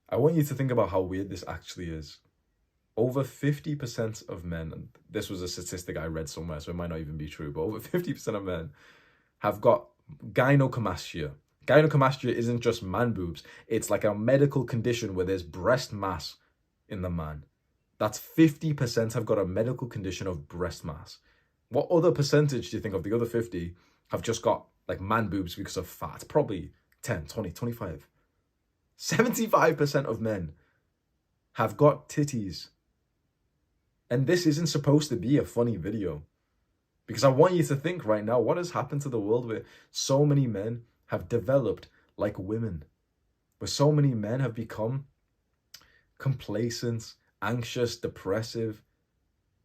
I want you to think about how weird this actually is. Over 50% of men, and this was a statistic I read somewhere, so it might not even be true, but over 50% of men have got gynecomastia. Gynecomastia isn't just man boobs, it's like a medical condition where there's breast mass in the man. That's 50% have got a medical condition of breast mass. What other percentage do you think of the other 50 have just got like man boobs because of fat? Probably 10, 20, 25. 75% of men have got titties. And this isn't supposed to be a funny video. Because I want you to think right now, what has happened to the world where so many men have developed like women? Where so many men have become complacent, anxious, depressive,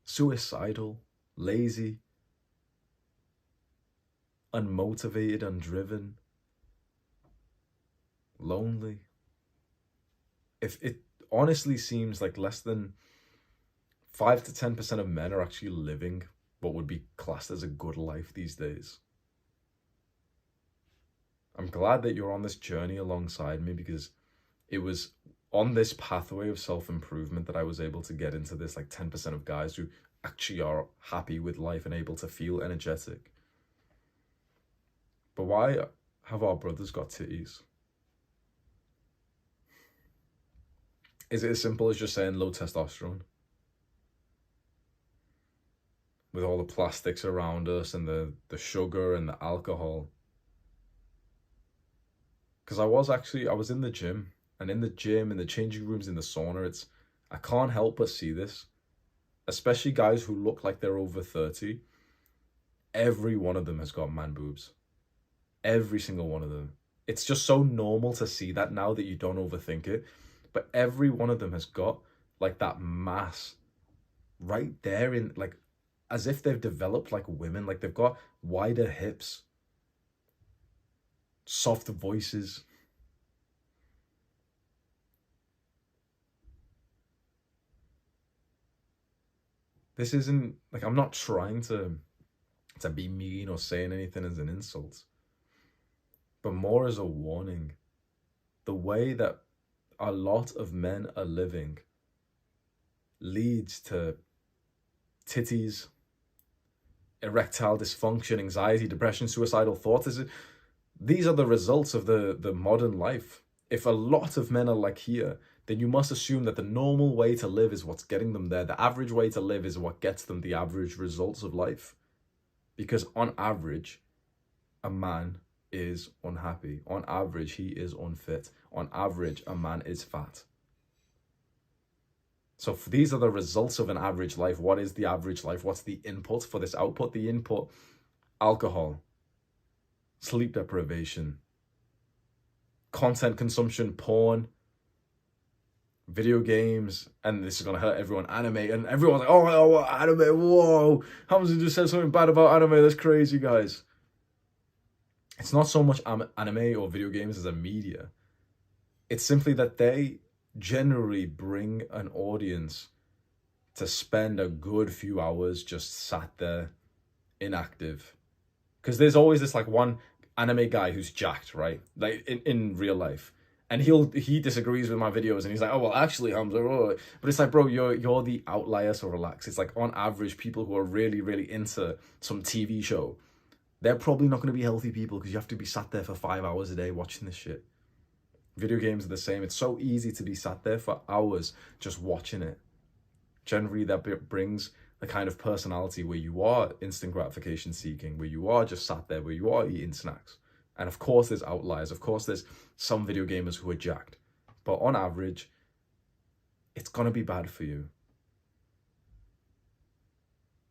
suicidal, lazy, unmotivated, undriven, lonely. If it honestly seems like less than 5 to 10% of men are actually living what would be classed as a good life these days. I'm glad that you're on this journey alongside me, because it was on this pathway of self-improvement that I was able to get into this like 10% of guys who actually are happy with life and able to feel energetic. But why have our brothers got titties? Is it as simple as just saying low testosterone? With all the plastics around us and the sugar and the alcohol. Because I was in the gym, and in the gym, in the changing rooms, in the sauna, I can't help but see this. Especially guys who look like they're over 30. Every one of them has got man boobs. Every single one of them. It's just so normal to see that now that you don't overthink it. But every one of them has got like that mass right there, in like, as if they've developed like women. Like they've got wider hips, softer voices. This isn't like, I'm not trying to be mean or saying anything as an insult, but more as a warning. The way that a lot of men are living leads to titties, erectile dysfunction, anxiety, depression, suicidal thoughts. These are the results of the modern life. If a lot of men are like here, then you must assume that the normal way to live is what's getting them there. The average way to live is what gets them the average results of life. Because on average, a man is unhappy. On average, he is unfit. On average, a man is fat. So these are the results of an average life. What is the average life? What's the input for this output? The input: alcohol, sleep deprivation, content consumption, porn, video games, and this is going to hurt everyone, anime. And everyone's like, oh, anime, whoa, Hamza just said something bad about anime. That's crazy, guys. It's not so much anime or video games as a media. It's simply that they generally bring an audience to spend a good few hours just sat there inactive. Because there's always this like one anime guy who's jacked, right? Like in real life. And he disagrees with my videos, and he's like, oh, well, actually, Hamza, oh. But it's like, bro, you're the outlier, so relax. It's like, on average, people who are really, really into some TV show, they're probably not going to be healthy people, because you have to be sat there for 5 hours a day watching this shit. Video games are the same. It's so easy to be sat there for hours just watching it. Generally, that brings the kind of personality where you are instant gratification seeking, where you are just sat there, where you are eating snacks. And of course, there's outliers. Of course, there's some video gamers who are jacked. But on average, it's going to be bad for you.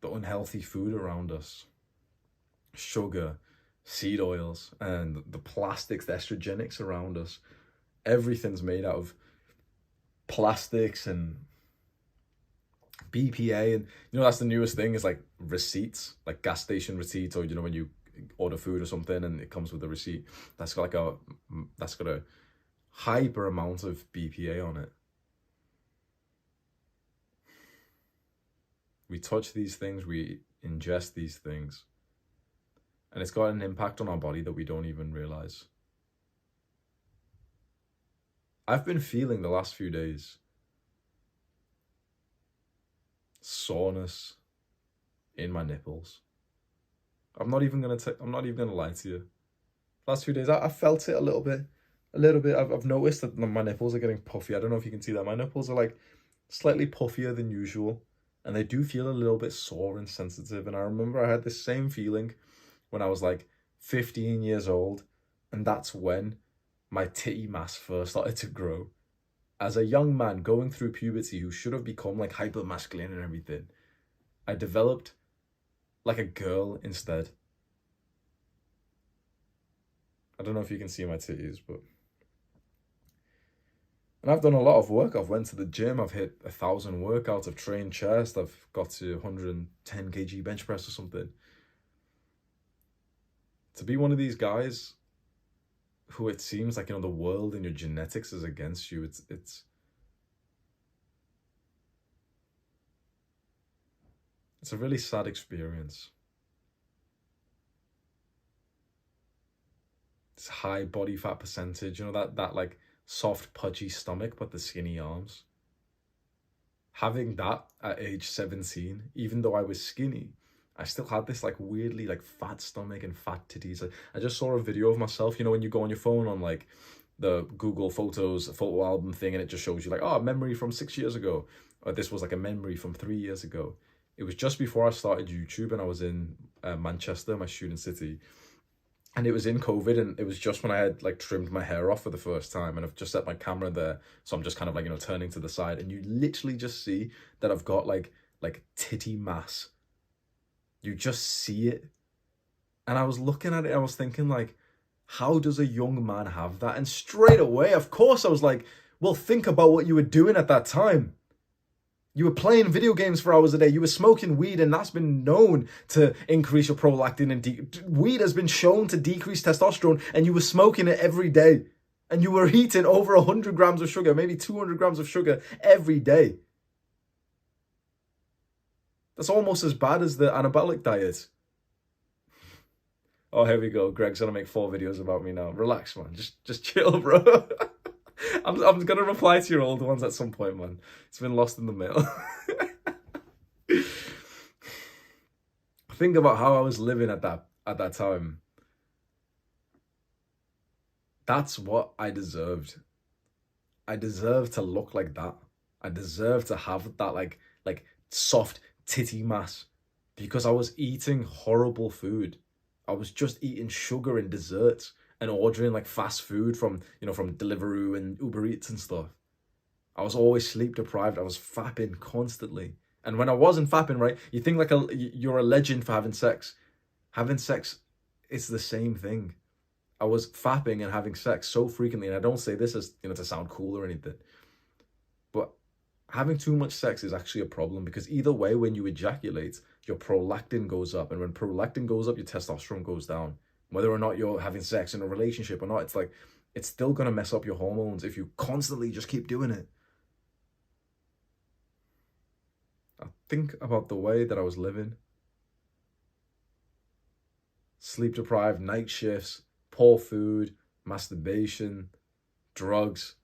The unhealthy food around us, sugar, seed oils, and the plastics, the estrogenics around us, everything's made out of plastics and BPA. And that's the newest thing, is like receipts, like gas station receipts, or when you order food or something and it comes with a receipt that's got a hyper amount of BPA on it. We touch these things, we ingest these things, and it's got an impact on our body that we don't even realize. I've been feeling the last few days soreness in my nipples. I'm not even gonna lie to you. Last few days, I felt it a little bit, a little bit. I've noticed that my nipples are getting puffy. I don't know if you can see that. My nipples are like slightly puffier than usual, and they do feel a little bit sore and sensitive. And I remember I had this same feeling when I was like 15 years old, and that's when my titty mass first started to grow. As a young man going through puberty who should have become like hyper masculine and everything, I developed like a girl instead. I don't know if you can see my titties, but and I've done a lot of work. I've went to the gym. I've hit 1,000 workouts. I've trained chest. I've got to 110 kg bench press or something. To be one of these guys who it seems like, the world and your genetics is against you. It's a really sad experience. It's high body fat percentage, that like soft pudgy stomach but the skinny arms. Having that at age 17, even though I was skinny, I still had this like weirdly like fat stomach and fat titties. I just saw a video of myself, when you go on your phone on like the Google Photos photo album thing, and it just shows you like, oh, a memory from 6 years ago. Or this was like a memory from 3 years ago. It was just before I started YouTube, and I was in Manchester, my student city. And it was in COVID, and it was just when I had like trimmed my hair off for the first time, and I've just set my camera there, so I'm just kind of like, turning to the side, and you literally just see that I've got like titty mass. You just see it. And I was looking at it, I was thinking like, how does a young man have that? And straight away, of course, I was like, well, think about what you were doing at that time. You were playing video games for hours a day. You were smoking weed, and that's been known to increase your prolactin. And weed has been shown to decrease testosterone, and you were smoking it every day. And you were eating over 100 grams of sugar, maybe 200 grams of sugar every day. That's almost as bad as the anabolic diet. Oh, here we go. Greg's gonna make 4 videos about me now. Relax, man. Just chill, bro. I'm gonna reply to your old ones at some point, man. It's been lost in the mail. Think about how I was living at that time. That's what I deserved. I deserved to look like that. I deserved to have that like soft titty mass, because I was eating horrible food. I was just eating sugar and desserts and ordering like fast food from Deliveroo and Uber Eats and stuff. I was always sleep deprived. I was fapping constantly. And when I wasn't fapping, right, you think like you're a legend for having sex. Having sex, it's the same thing. I was fapping and having sex so frequently, and I don't say this as to sound cool or anything, but having too much sex is actually a problem, because either way, when you ejaculate, your prolactin goes up, and when prolactin goes up, your testosterone goes down. Whether or not you're having sex in a relationship or not, it's still gonna mess up your hormones if you constantly just keep doing it. I think about the way that I was living. Sleep deprived, night shifts, poor food, masturbation, drugs.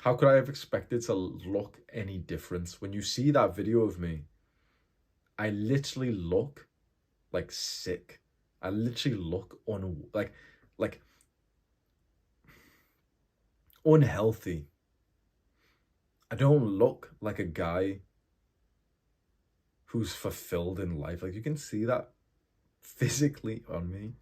How could I have expected to look any different? When you see that video of me, I literally look like sick. I literally look like unhealthy. I don't look like a guy who's fulfilled in life. Like, you can see that physically on me.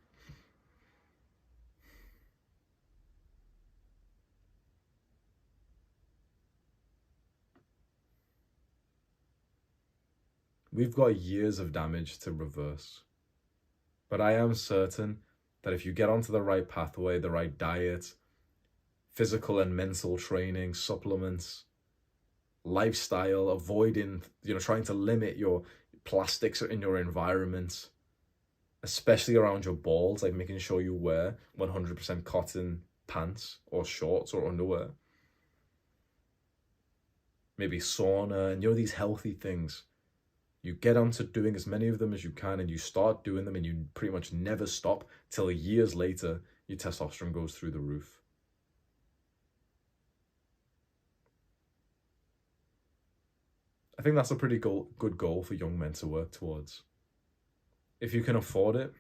We've got years of damage to reverse. But I am certain that if you get onto the right pathway, the right diet, physical and mental training, supplements, lifestyle, avoiding, trying to limit your plastics in your environment, especially around your balls, like making sure you wear 100% cotton pants or shorts or underwear. Maybe sauna and these healthy things. You get onto doing as many of them as you can, and you start doing them, and you pretty much never stop till years later, your testosterone goes through the roof. I think that's a pretty good goal for young men to work towards. If you can afford it,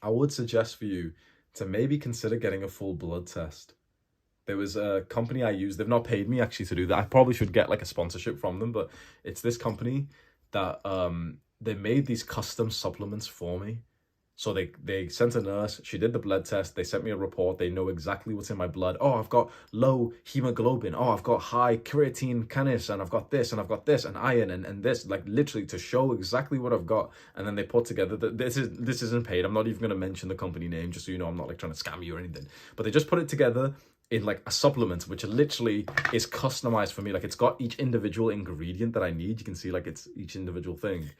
I would suggest for you to maybe consider getting a full blood test. There was a company I use. They've not paid me actually to do that. I probably should get like a sponsorship from them, but it's this company that they made these custom supplements for me. So they sent a nurse, she did the blood test, they sent me a report, they know exactly what's in my blood. Oh, I've got low hemoglobin. Oh, I've got high creatine kinase, and I've got this, and I've got this, and iron, and this, like literally to show exactly what I've got. And then they put together, this isn't paid. I'm not even going to mention the company name, just so you know I'm not like trying to scam you or anything. But they just put it together in like a supplement, which literally is customized for me. Like it's got each individual ingredient that I need. You can see like it's each individual thing.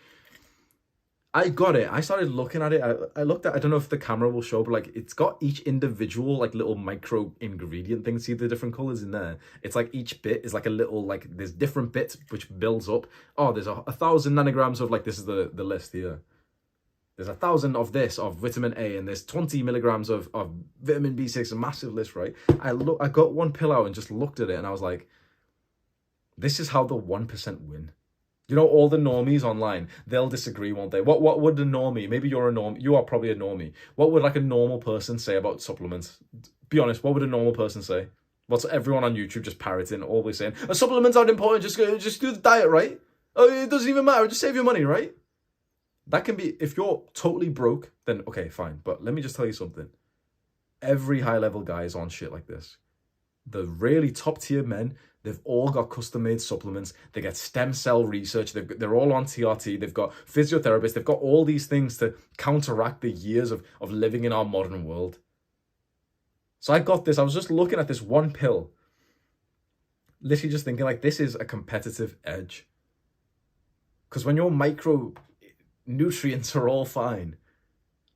I got it. I started looking at it. I looked at, I don't know if the camera will show, but like it's got each individual like little micro ingredient thing. See the different colors in there? It's like each bit is like a little, like there's different bits which builds up. Oh, there's 1,000 nanograms of like, this is the list here. There's 1,000 of this, of vitamin A, and there's 20 milligrams of vitamin B6, a massive list, right? I got one pill out and just looked at it and I was like, this is how the 1% win. You know, all the normies online, they'll disagree, won't they? What would a normie, maybe you're a norm, you are probably a normie. What would like a normal person say about supplements? Be honest, what would a normal person say? What's everyone on YouTube just parroting, always saying, supplements aren't important, just do the diet, right? Oh, it doesn't even matter, just save your money, right? That can be, if you're totally broke, then okay, fine. But let me just tell you something. Every high-level guy is on shit like this. The really top-tier men, they've all got custom-made supplements. They get stem cell research. They're all on TRT. They've got physiotherapists. They've got all these things to counteract the years of living in our modern world. So I got this. I was just looking at this one pill, literally just thinking like, this is a competitive edge. Because when your micronutrients are all fine,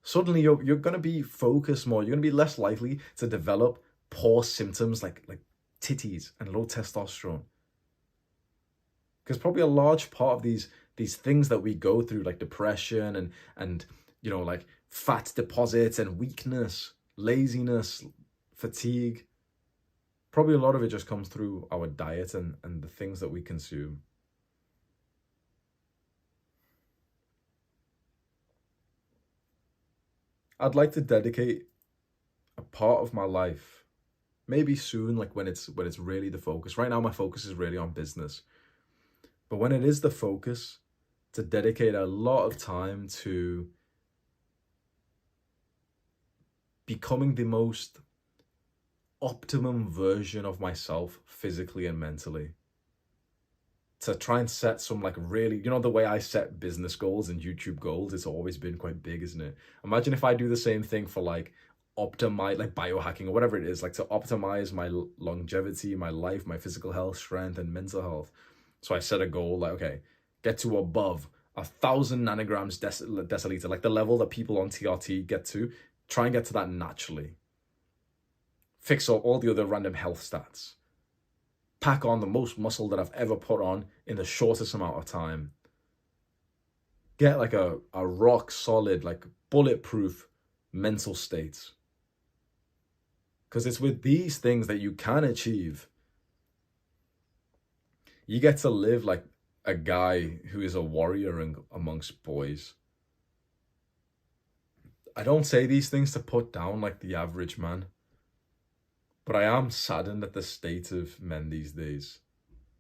suddenly you're going to be focused more. You're going to be less likely to develop poor symptoms like titties and low testosterone. Because probably a large part of these things that we go through, like depression and you know, like fat deposits and weakness, laziness, fatigue, probably a lot of it just comes through our diet and the things that we consume. I'd like to dedicate a part of my life, maybe soon, like when it's really the focus. Right now, my focus is really on business. But when it is the focus, to dedicate a lot of time to becoming the most optimum version of myself, physically and mentally. To try and set some like really, you know, the way I set business goals and YouTube goals, it's always been quite big, isn't it? Imagine if I do the same thing for like optimize, like biohacking or whatever it is, like to optimize my longevity, my life, my physical health, strength, and mental health. So I set a goal like, okay, get to above 1,000 nanograms deciliter, like the level that people on TRT get to. Try and get to that naturally. Fix up all the other random health stats. Pack on the most muscle that I've ever put on in the shortest amount of time. Get like a rock solid, like bulletproof mental state. Because it's with these things that you can achieve. You get to live like a guy who is a warrior amongst boys. I don't say these things to put down like the average man. But I am saddened at the state of men these days.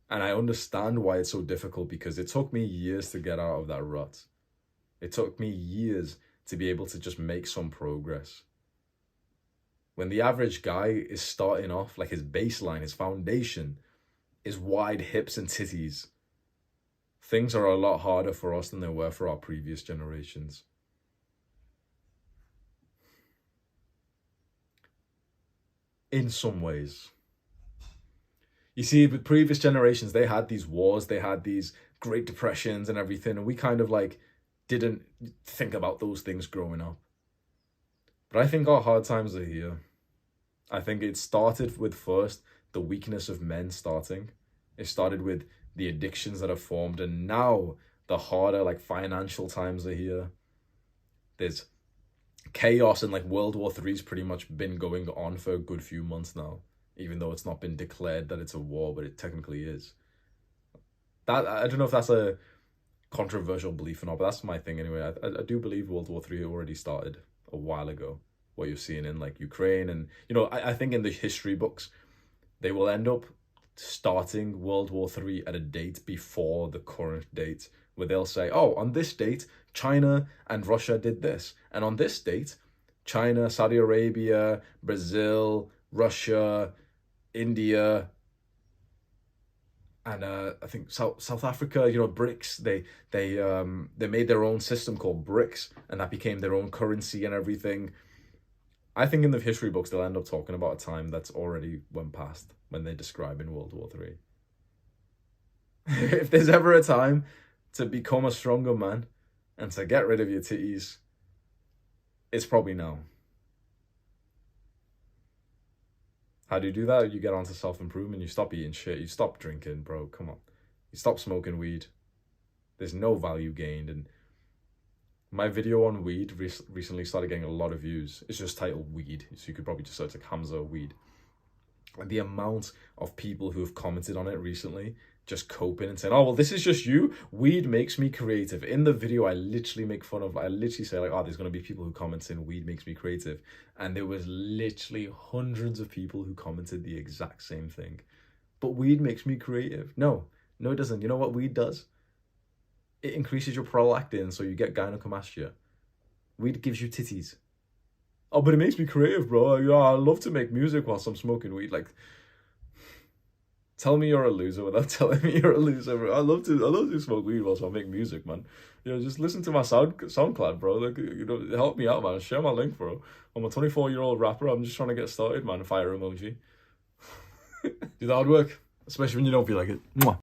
And I understand why it's so difficult, because it took me years to get out of that rut. It took me years to be able to just make some progress. When the average guy is starting off, like his baseline, his foundation, is wide hips and titties, things are a lot harder for us than they were for our previous generations. In some ways. You see, with previous generations, they had these wars, they had these Great Depressions and everything, and we kind of like didn't think about those things growing up. But I think our hard times are here. I think it started with first the weakness of men starting. It started with the addictions that have formed, and now the harder like financial times are here. There's chaos, and like World War III's pretty much been going on for a good few months now, even though it's not been declared that it's a war, but it technically is. That, I don't know if that's a controversial belief or not, but that's my thing anyway. I do believe World War III already started a while ago. What you're seeing in like Ukraine, and I think in the history books they will end up starting World War III at a date before the current date, where they'll say, oh, on this date China and Russia did this, and on this date China, Saudi Arabia, Brazil, Russia, India, and I think South Africa, BRICS. They made their own system called BRICS, and that became their own currency and everything. I think in the history books they'll end up talking about a time that's already went past when they describe in World War III. If there's ever a time to become a stronger man and to get rid of your titties, it's probably now. How do you do that? You get onto self-improvement, you stop eating shit, you stop drinking, bro, come on. You stop smoking weed. There's no value gained, and my video on weed recently started getting a lot of views. It's just titled Weed, so you could probably just search like Hamza Weed. And the amount of people who have commented on it recently, just coping and saying, oh, well, this is just you. Weed makes me creative. In the video, I literally say like, oh, there's going to be people who comment saying weed makes me creative. And there was literally hundreds of people who commented the exact same thing. But weed makes me creative. No, it doesn't. You know what weed does? It increases your prolactin, so you get gynecomastia. Weed gives you titties. Oh, but it makes me creative, bro. Yeah, I love to make music whilst I'm smoking weed. Like, tell me you're a loser without telling me you're a loser, bro. I love to smoke weed whilst I make music, man. Just listen to my SoundCloud, bro. Like, help me out, man. Share my link, bro. I'm a 24-year-old rapper. I'm just trying to get started, man. Fire emoji. Do the hard work, especially when you don't feel like it. Mwah.